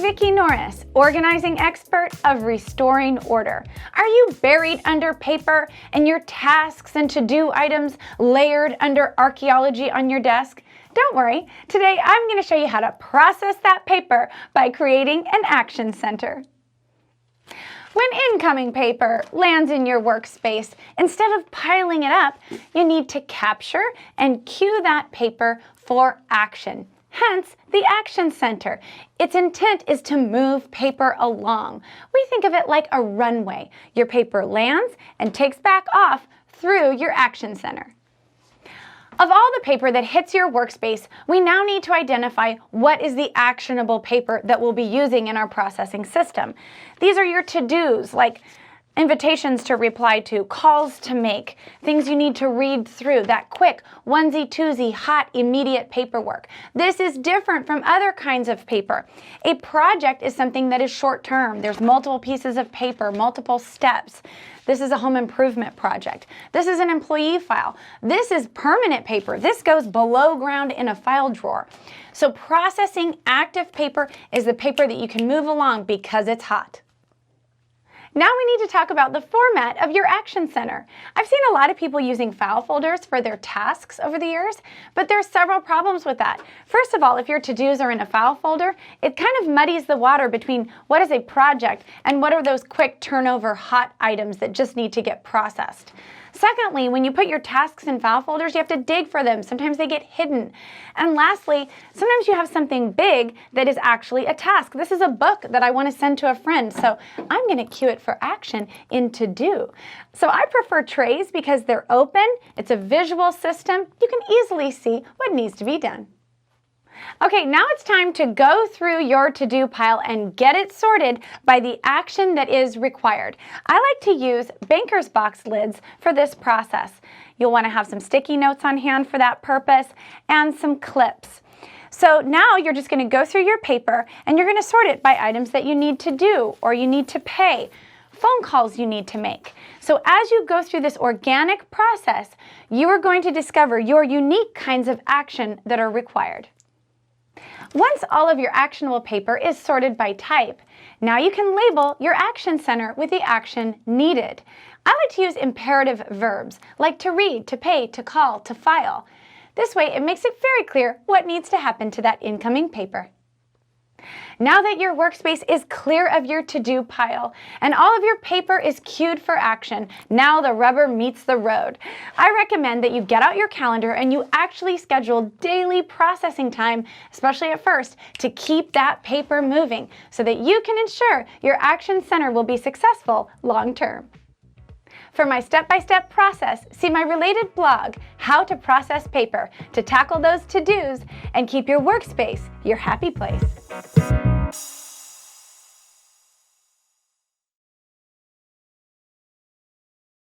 Vicki Norris, organizing expert of restoring order. Are you buried under paper and your tasks and to-do items layered under archaeology on your desk? Don't worry, today I'm going to show you how to process that paper by creating an action center. When incoming paper lands in your workspace, instead of piling it up, you need to capture and cue that paper for action. Hence, the action center. Its intent is to move paper along. We think of it like a runway. Your paper lands and takes back off through your action center. Of all the paper that hits your workspace, we now need to identify what is the actionable paper that we'll be using in our processing system. These are your to-dos, like invitations to reply to, calls to make, things you need to read through, that quick onesie-twosie, hot, immediate paperwork. This is different from other kinds of paper. A project is something that is short-term. There's multiple pieces of paper, multiple steps. This is a home improvement project. This is an employee file. This is permanent paper. This goes below ground in a file drawer. So processing active paper is the paper that you can move along because it's hot. Now we need to talk about the format of your action center. I've seen a lot of people using file folders for their tasks over the years, but there's several problems with that. First of all, if your to-dos are in a file folder, it kind of muddies the water between what is a project and what are those quick turnover hot items that just need to get processed. Secondly, when you put your tasks in file folders, you have to dig for them. Sometimes they get hidden. And lastly, sometimes you have something big that is actually a task. This is a book that I want to send to a friend, so I'm going to cue it for action in to do. So I prefer trays because they're open, it's a visual system, you can easily see what needs to be done. Okay, now it's time to go through your to-do pile and get it sorted by the action that is required. I like to use banker's box lids for this process. You'll want to have some sticky notes on hand for that purpose and some clips. So now you're just going to go through your paper and you're going to sort it by items that you need to do or you need to pay, phone calls you need to make. So as you go through this organic process, you are going to discover your unique kinds of action that are required. Once all of your actionable paper is sorted by type, now you can label your action center with the action needed. I like to use imperative verbs, like to read, to pay, to call, to file. This way it makes it very clear what needs to happen to that incoming paper. Now that your workspace is clear of your to-do pile and all of your paper is queued for action, now the rubber meets the road. I recommend that you get out your calendar and you actually schedule daily processing time, especially at first, to keep that paper moving so that you can ensure your action center will be successful long term. For my step-by-step process, see my related blog, How to Process Paper, to tackle those to-dos and keep your workspace your happy place.